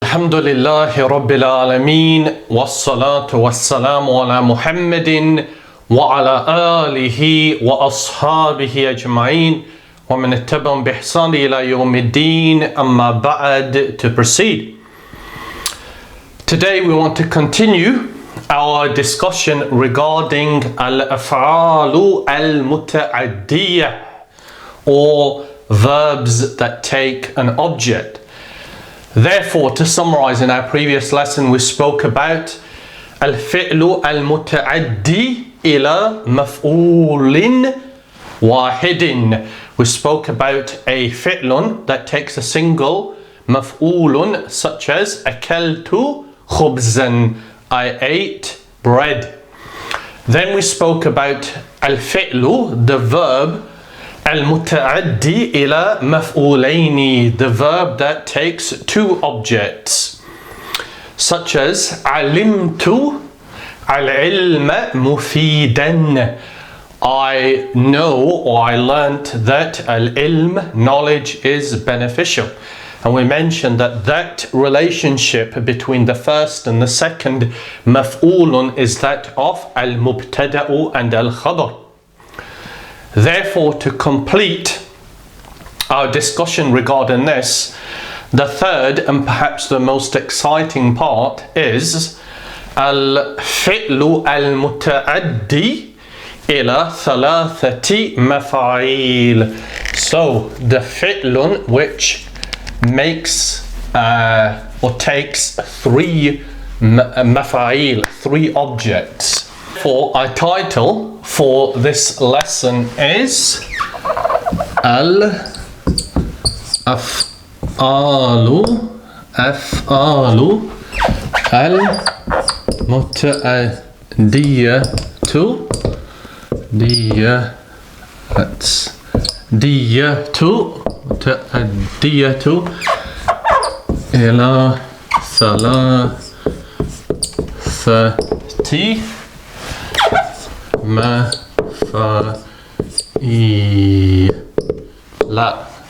الحمد لله رب العالمين والصلاة والسلام على محمد وعلى آله وأصحابه أجمعين ومن اتبعهم بإحسان إلى يوم الدين أما بعد. To proceed, today we want to continue our discussion regarding al-af'alu al-muta'addiyah, or verbs that take an object. Therefore, to summarize, in our previous lesson we spoke about al-fi'lu al-muta'addi ila maf'ulin wahidin. We spoke about a fi'lun that takes a single maf'ulun, such as akaltu khubzan, I ate bread. Then we spoke about al-fi'lu, the verb, al-muta'addi ila maf'ulaini, the verb that takes two objects, such as alimtu al-ilma mufidan, I know or I learnt that al-ilm, knowledge, is beneficial. And we mentioned that that relationship between the first and the second maf'ulun is that of al-mubtada'u and al-khabar. Therefore, to complete our discussion regarding this, the third and perhaps the most exciting part is al-fi'lu al-muta'addi ila ثلاثة مفاعيل. So the fi'lun which makes or takes three mafa'il, three objects. For our title for this lesson is al-af'alu al-muta'addiyatu muta'addiyatu ila thalathati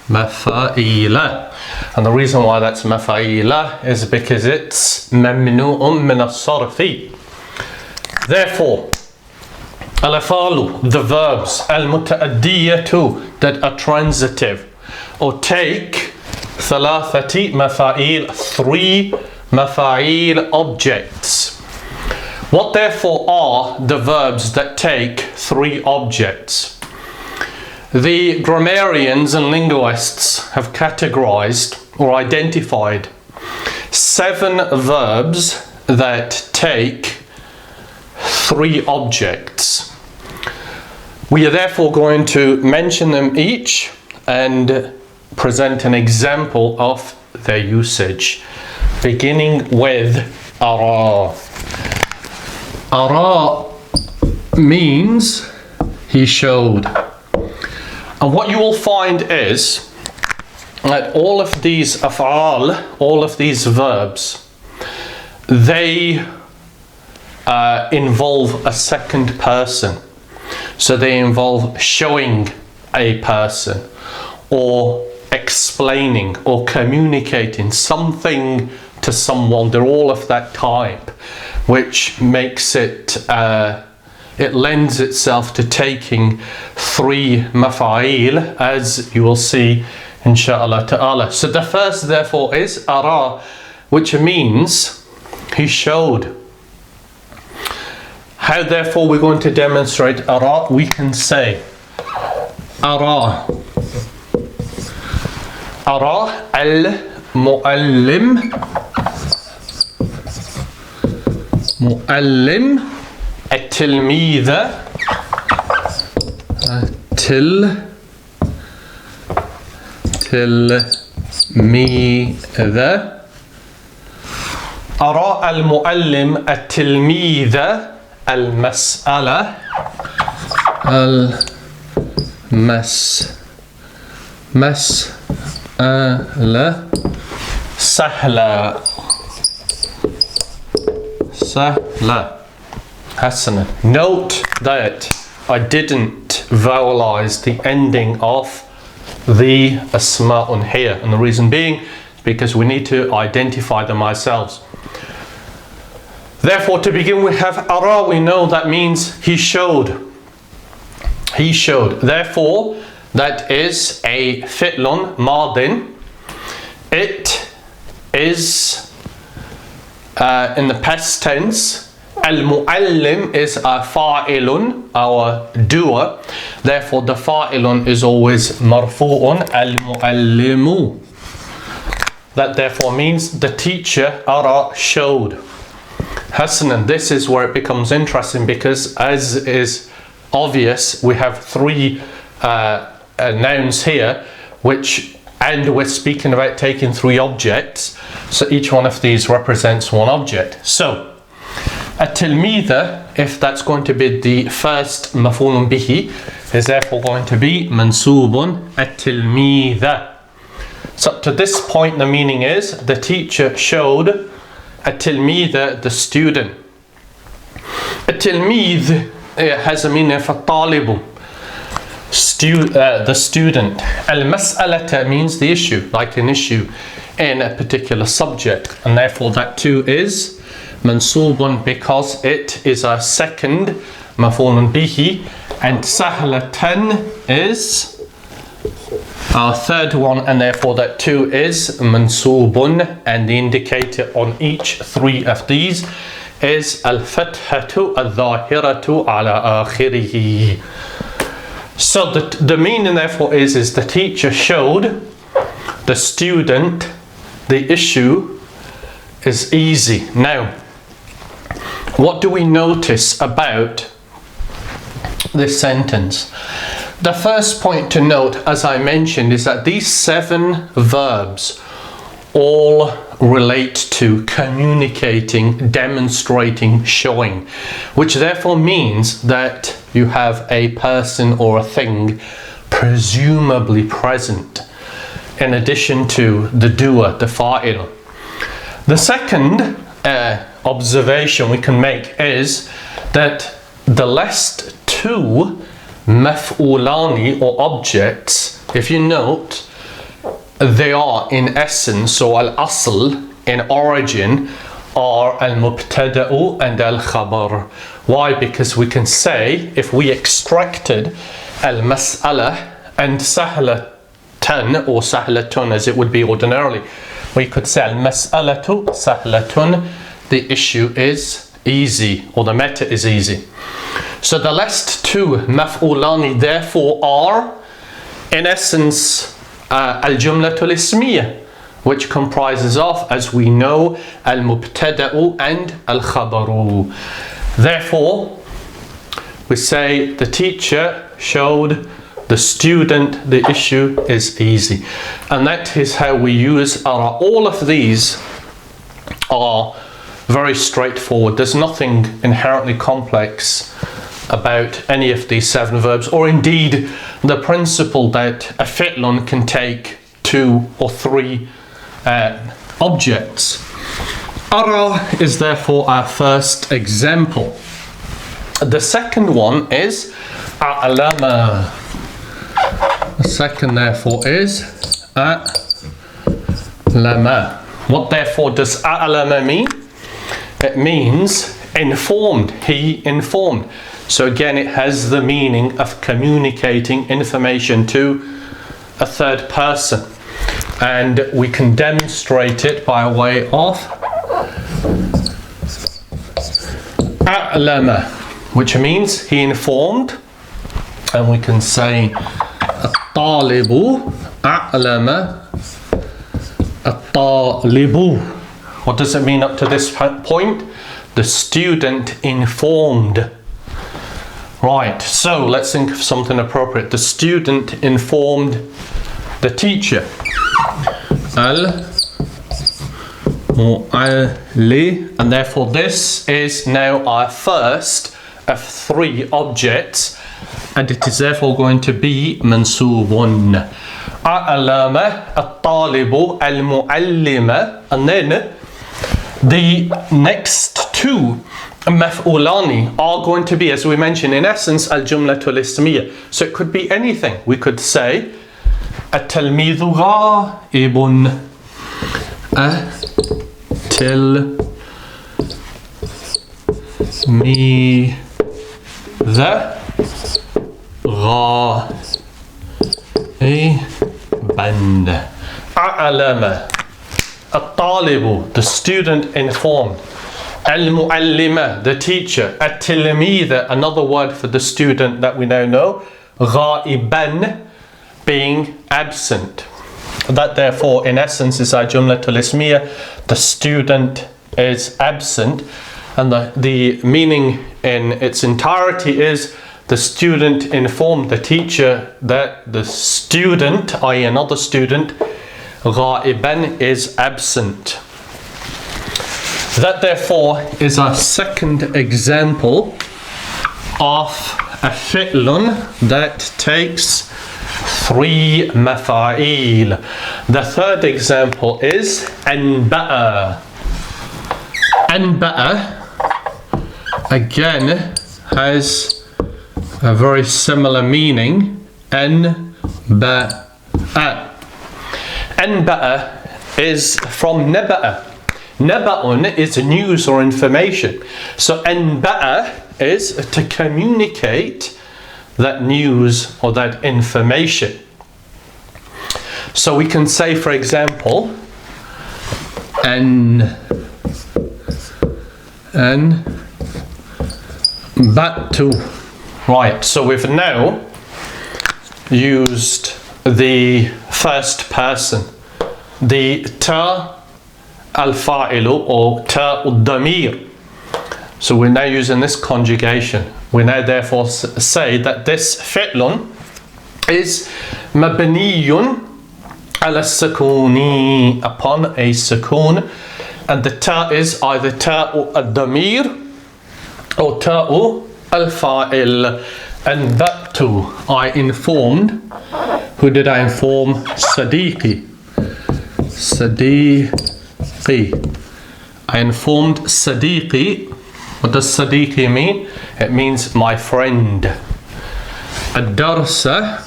mafa'ila. And the reason why that's mafa'ila is because it's mamnu'un min as-sarfi. Therefore, al-afalu, the verbs, al-muta'addiyatu, that are transitive or take thalathati mafa'il, three mafa'il objects. What therefore are the verbs that take three objects? The grammarians and linguists have categorized or identified 7 verbs that take three objects. We are therefore going to mention them each and present an example of their usage, beginning with ara. Ara means he showed. And what you will find is that all of these af'al, all of these verbs, they involve a second person. So they involve showing a person or explaining or communicating something to someone. They're all of that type, which makes it it lends itself to taking three mafa'il, as you will see inshallah ta'ala. So the first therefore is ara, which means he showed. How therefore we're going to demonstrate ara? We can say ara al-mu'allim التلميذ أرى المعلم التلميذ المسألة سهلة. Hasana. Note that I didn't vowelize the ending of the asma'un here, and the reason being because we need to identify them ourselves. Therefore, to begin, we have ara. We know that means he showed. He showed. Therefore, that is a fi'lun madin. It is in the past tense. Al-mu'allim is a fa'ilun, our doer. Therefore, the fa'ilun is always marfu'un, al-mu'allimu. That therefore means the teacher, ara, showed. Hasanan, this is where it becomes interesting, because as is obvious, we have three nouns here, and we're speaking about taking three objects. So each one of these represents one object. So, at-tilmidha, if that's going to be the first maf'ulun bihi, is therefore going to be mansubun at-tilmidha. So up to this point, the meaning is the teacher showed at-tilmidha, the student. At-tilmidh has a meaning of at-talibu, the student. Al-mas'alata means the issue, like an issue in a particular subject, and therefore that too is mansubun because it is our second maf'ulun bihi, and sahlatan is our third one, and therefore that too is mansubun, and the indicator on each three of these is al-fathatu al-dhahiratu ala akhirihi. So the meaning therefore is the teacher showed the student the issue is easy. Now, what do we notice about this sentence? The first point to note, as I mentioned, is that these 7 verbs all relate to communicating, demonstrating, showing, which therefore means that you have a person or a thing presumably present in addition to the doer, the fa'il. The second observation we can make is that the last 2 maf'ulani or objects, if you note, they are in essence, or al-asl, in origin, are al-mubtada'u and al-khabar. Why? Because we can say, if we extracted al-mas'ala and sahlatan, or sahlatun as it would be ordinarily, we could say al-mas'alatu sahlatun, the issue is easy, or the matter is easy. So the last 2 maf'ulani therefore are, in essence, al-jumlatul ismiyah, which comprises of, as we know, al-mubtada'u and al-khabaru. Therefore, we say the teacher showed the student the issue is easy. And that is how we use ara. All of these are very straightforward. There's nothing inherently complex about any of these 7 verbs, or indeed the principle that a fi'lun can take 2 or 3 objects. Ara is therefore our first example. The second one is a'lama. The second therefore is a'lama. What therefore does a'lama mean? It means informed. He informed. So again, it has the meaning of communicating information to a third person. And we can demonstrate it by way of a'lama, which means he informed. And we can say at-talibu a'lama at-talibu. What does it mean up to this point? The student informed. Right, so let's think of something appropriate. The student informed the teacher. Al-mu'alli, and therefore this is now our first of 3 objects, and it is therefore going to be mansubun. A'lama, at-talibu, al-mu'allima, and then the next 2 maf'ulani are going to be, as we mentioned, in essence, al-jumlatul ismiyah. So it could be anything. We could say at-talmidhu ghaibun. التلميذ غائبا. أعلم الطالب, the student informed. المعلمة, the teacher. التلميذ, another word for the student that we now know. غائبا, being absent. That therefore in essence is our jumlatul ismiyah. The student is absent, and the meaning in its entirety is the student informed the teacher that the student, i.e. another student, غائبا, is absent. That therefore is our second example of a fi'lun that takes 3 mafa'il. The third example is anba'a. Anba'a again has a very similar meaning. Anba'a. Anba'a is from naba'a. Naba'un is news or information. So anba'a is to communicate that news or that information. So we can say, for example, batu. Right, so we've now used the first person, the ta al-fa'ilu or ta al-damir. So we're now using this conjugation. We now therefore say that this fi'lun is mabniyun ala sakuni, upon a sakun, and the ta is either ta'u al-damir or ta'u al-fa'il. And that too, I informed. Who did I inform? Sadiqi. Sadiqi. I informed Sadiqi. What does Sadiqi mean? It means my friend. Ad-darsa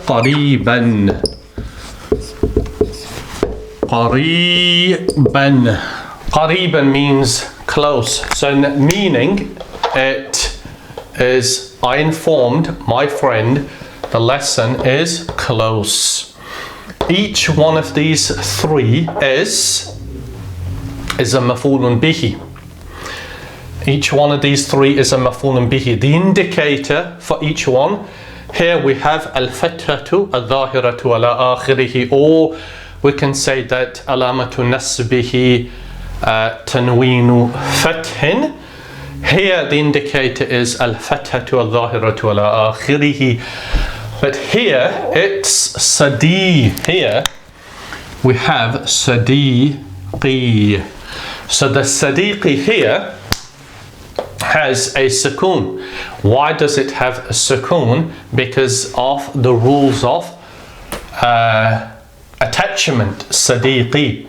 qariban. Qariban. Qariban means close. So in meaning, it is I informed my friend the lesson is close. Each one of these 3 is a maf'ulun bihi. Each one of these 3 is a maf'ulun bihi. The indicator for each one, here we have al-fathatu al-dhahiratu ala akhirihi, or we can say that alamatu nasbihi tanweenu fathin. Here the indicator is al-fathatu al-dhahiratu ala akhirihi. But here it's sadi. Here we have sadiqi. So the sadiqi here has a sukoon. Why does it have a sukoon? Because of the rules of attachment. Sadiqi.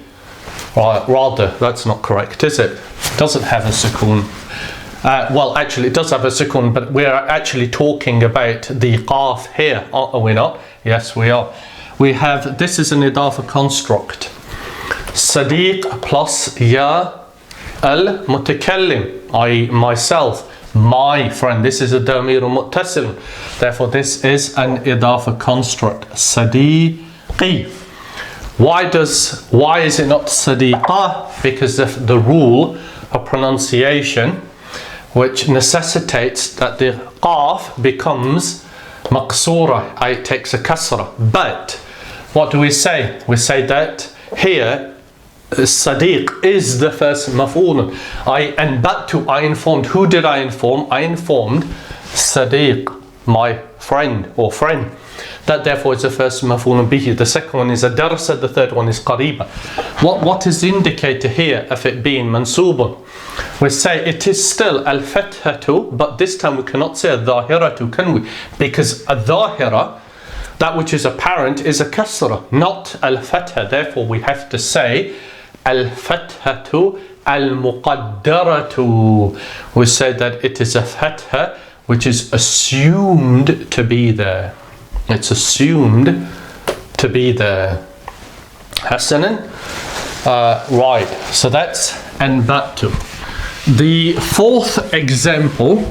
Rather, that's not correct, is it? It doesn't have a sukoon. Well, actually, it does have a sukoon, but we're actually talking about the qaf here, are we not? Yes, we are. We have, this is an idafa construct. Sadiq plus ya al-mutakallim, i.e. myself, my friend. This is a damir muttasil. Therefore, this is an idafa construct. Sadiqi. Why is it not sadiqa? Because of the rule of pronunciation, which necessitates that the qaf becomes maqsura, it takes a kasra. But what do we say? We say that here Sadiq is the first maf'ul. I informed. Who did I inform? I informed Sadiq, my friend or friend. That therefore is the first maf'ul bihi. The second one is a darsa, the third one is qariba. What is the indicator here of it being mansubun? We say it is still al-fathatu, but this time we cannot say al-dhahiratu, can we? Because al-dhahira, that which is apparent, is a kasra, not al-fatha. Therefore we have to say al-fathatu al-muqaddaratu. We say that it is a fatha which is assumed to be there. It's assumed to be there. حسنا. Right, so that's أنبأت. The fourth example,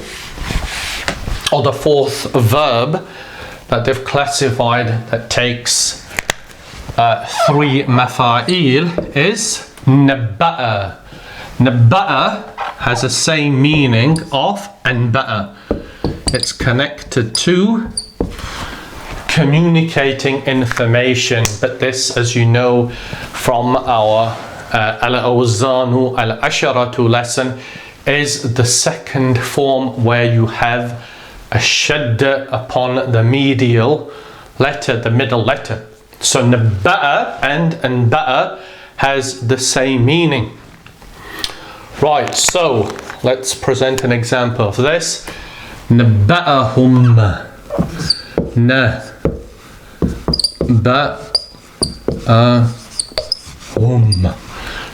or the fourth verb that they've classified that takes 3 مفاعيل is نبأ. نبأ has the same meaning of أنبأ. It's connected to communicating information, but this, as you know from our al-awzanu al-asharatu lesson, is the second form where you have a shadda upon the medial letter, the middle letter. So nabba'a and anba'a has the same meaning. Right, so let's present an example of this. نبأهم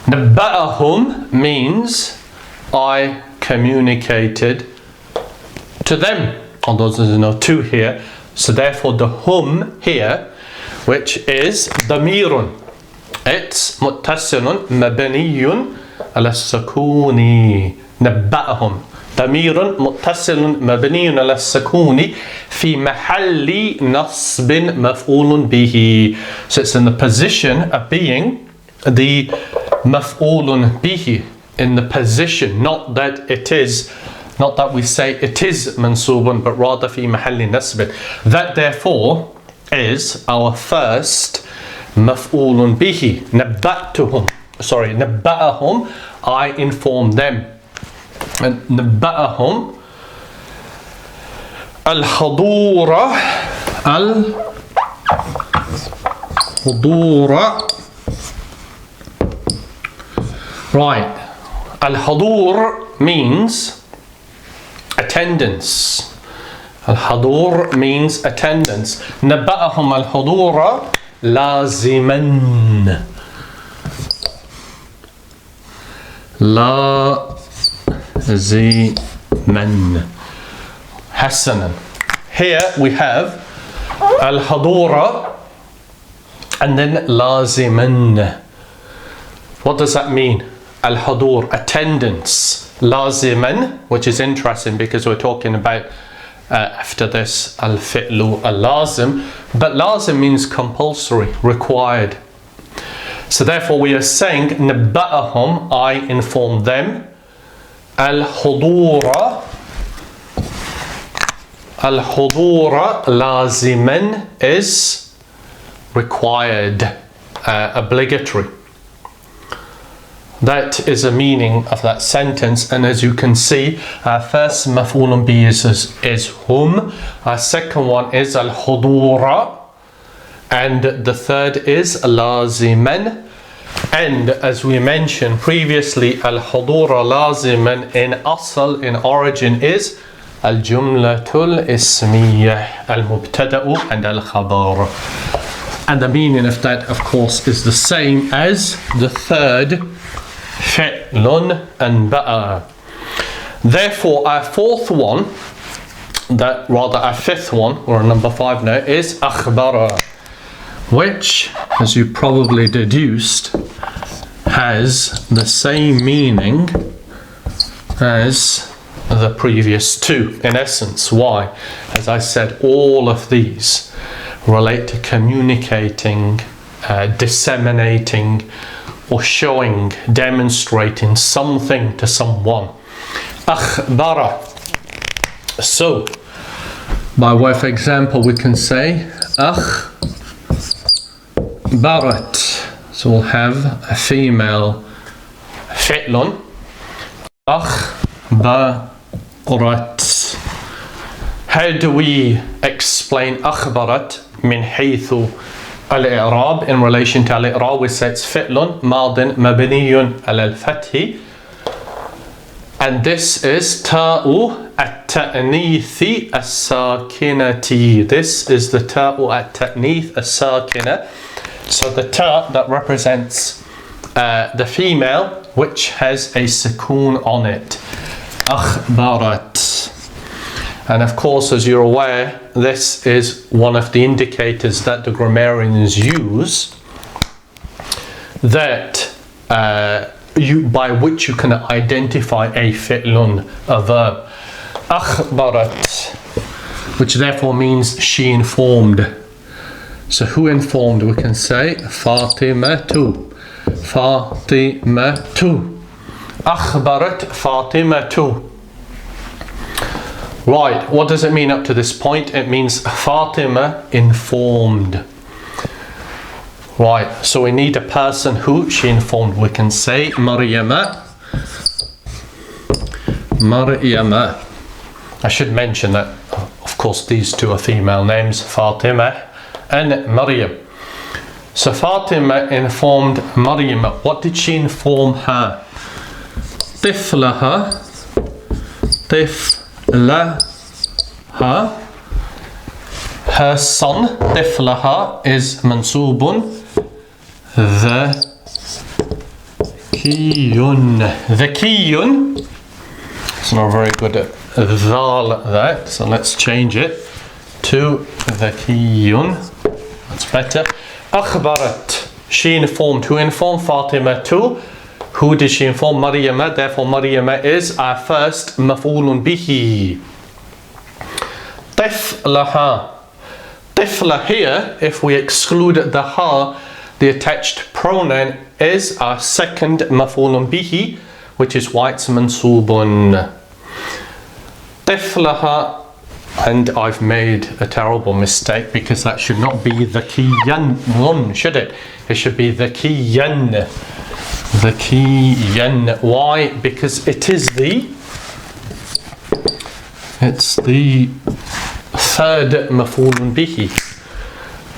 نبأهم means I communicated to them. Although there's no to here, so therefore the hum here, which is ضمير, it's متصل مبني على السكون. نبأهم ضمير متصل مبني على السكون في محل نصب مفعول به. So it's in the position of being the مفعول به, in the position, not that we say it is mansubun, but rather في محل نصب. That therefore is our first مفعول به. نبأهم, I inform them. And نبأهم الحضور right. Al-Hadur means attendance. Al-Hadur means attendance. نبأهم الحضور لازما. لازما. حسنا. Here we have al-Hadura and then laziman. What does that mean? Al-Hadur, attendance. Laziman, which is interesting because we're talking about after this al-fi'lu al-lazim, but lazim means compulsory, required. So therefore we are saying nabba'ahum, I inform them. Al-Hudura laziman is required, obligatory. That is the meaning of that sentence, and as you can see, our first maf'ulun bi is hum, our second one is al-hudura, and the third is laziman. And as we mentioned previously, al-hudura laziman in asl, in origin, is al-jumlatul ismiyyah, al-mubtada'u and al-khabar. And the meaning of that, of course, is the same as the third fi'lun anba'a. Therefore, our fourth one, our fifth one, or number 5 now, is akhbara, which, as you probably deduced, has the same meaning as the previous two, in essence. Why? As I said, all of these relate to communicating, disseminating, or showing, demonstrating something to someone. Akhbara. So, by way of example, we can say akhbarat. So we'll have a female fi'lun. Akhbarat. How do we explain akhbarat min haythu al-i'rab? In relation to al-i'rab, we say it's fi'lun madin mabniyun al-fathi, and this is ta'u at-ta'neeth as-sakinati. This is the ta'u at-ta'neeth as-sakina. So the ta that represents the female, which has a sukoon on it. Akhbarat. And of course, as you're aware, this is one of the indicators that the grammarians use that by which you can identify a fi'lun, a verb. أخبرت, which therefore means she informed. So who informed? We can say Fatimatu. Fatimatu. أخبرت Fatimatu. Right, what does it mean up to this point? It means Fatima informed. Right, so we need a person who she informed. We can say Maryama. Maryama. I should mention that, of course, these two are female names, Fatima and Maryam. So Fatima informed Maryam. What did she inform her? طفلها. طفلها. Her son, طفلها, is منصوب ذكي. ذكي. It's not very good at ذال, that, so let's change it to ذكي. That's better. أخبرت. She informed. Who informed? Fatima too. Who did she inform? Maryama. Therefore Maryama is our first مفعول به. طفلها. طفلة here, if we exclude the ha, the attached pronoun is our second مفعول به, which is why it's منصوب. طفلها. And I've made a terrible mistake because that should not be ذكيًا, should it? It should be ذكيًا. ذكيًا. Why? Because it's the third مفعول به.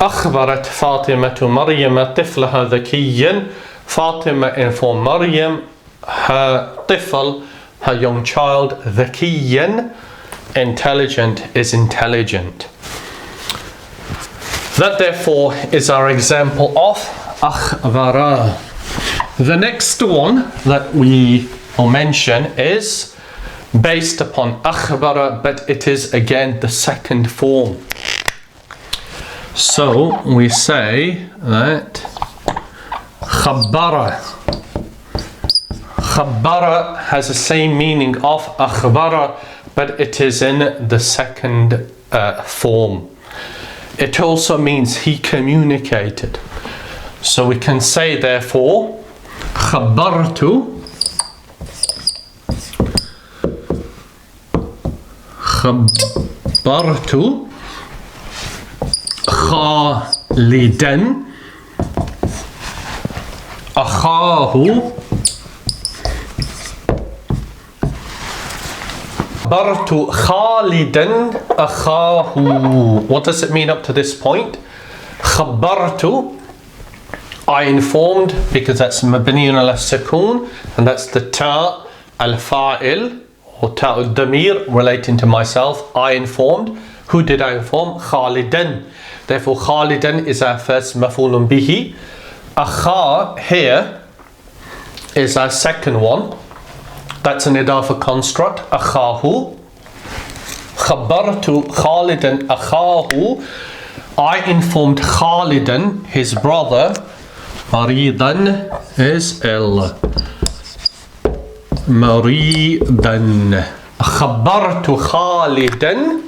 أخبرت فاطمة مريم طفلها ذكيًا. Fatima informed Maryam, her طفل, her young child, ذكيًا, intelligent, is intelligent. That therefore is our example of أخبر. The next one that we will mention is based upon أخبر, but it is again the second form. So we say that خبر. خبر has the same meaning of أخبر, but it is in the second form. It also means he communicated. So we can say therefore خبرت خالدا أخاه. خبرت خالدا أخاه. What does it mean up to this point? خبرت, I informed, because that's مبني على السكون, and that's the ta al-fa'il or ta al-damir relating to myself. I informed. Who did I inform? Khalidan. Therefore Khalidan is our first مفعول به. Akha here is our second one. That's an idafa construct. Akhahu. Khabartu Khalidan akhahu. I informed Khalidan, his brother. Maridan is ill. Maridan. Khabartu Khalidan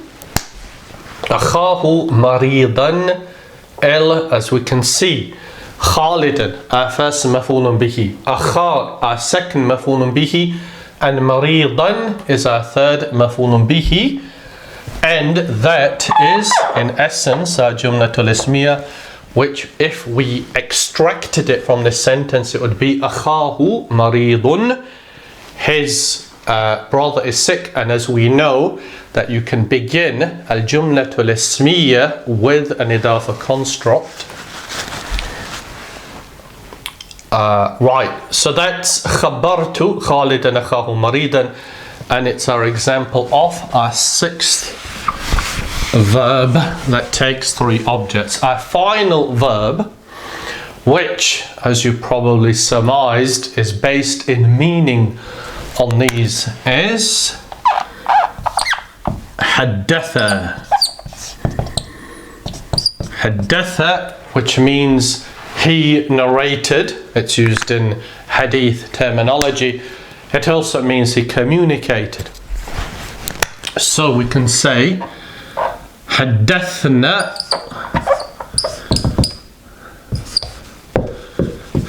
akhahu maridan ill. As we can see, Khalidan, our first maf'ulun bihi, akha, our second maf'ulun bihi, and maridan is our third maf'ulun bihi. And that is in essence our jumlatul ismiyah, which if we extracted it from this sentence, it would be akhahu maridun, his brother is sick. And as we know that you can begin al jumlatul ismiyah with an idafa construct. Right, so that's khabartu Khalidan akhahu maridan, and it's our example of our sixth verb that takes three objects. Our final verb, which, as you probably surmised, is based in meaning on these, is حدث. حدث, which means he narrated. It's used in hadith terminology. It also means he communicated. So we can say حدثنا.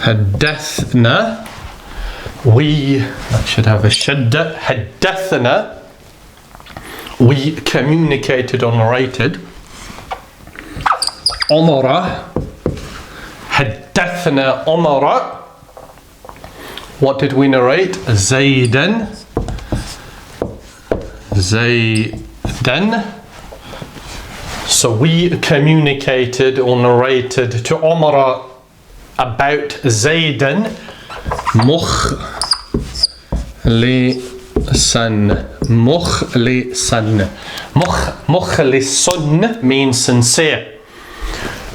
حدثنا. We, I should have a shadda. حدثنا. We communicated or narrated. عمر. حدثنا عمر. What did we narrate? زيدا. زيدا. So we communicated or narrated to Umar about Zaydan mukhlisan. Mukhlisan. Mukhlisun means sincere.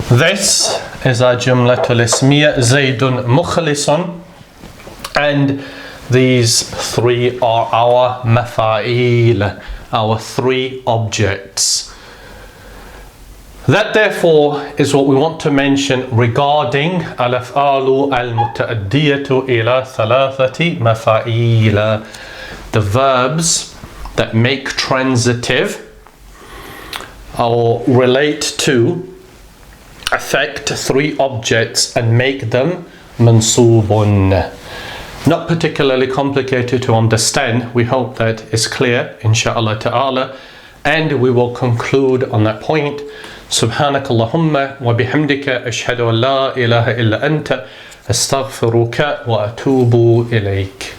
This is our jumlatul ismiya, Zaydun mukhlisun, and these three are our mafa'il, our three objects. That therefore is what we want to mention regarding al-af'alu al-muta'addiyatu ila thalathati mafa'ila, the verbs that make transitive or relate to, affect three objects and make them mansubun. Not particularly complicated to understand. We hope that is clear, inshallah ta'ala, and we will conclude on that point. سبحانك اللهم وبحمدك أشهد أن لا إله إلا أنت أستغفرك وأتوب إليك.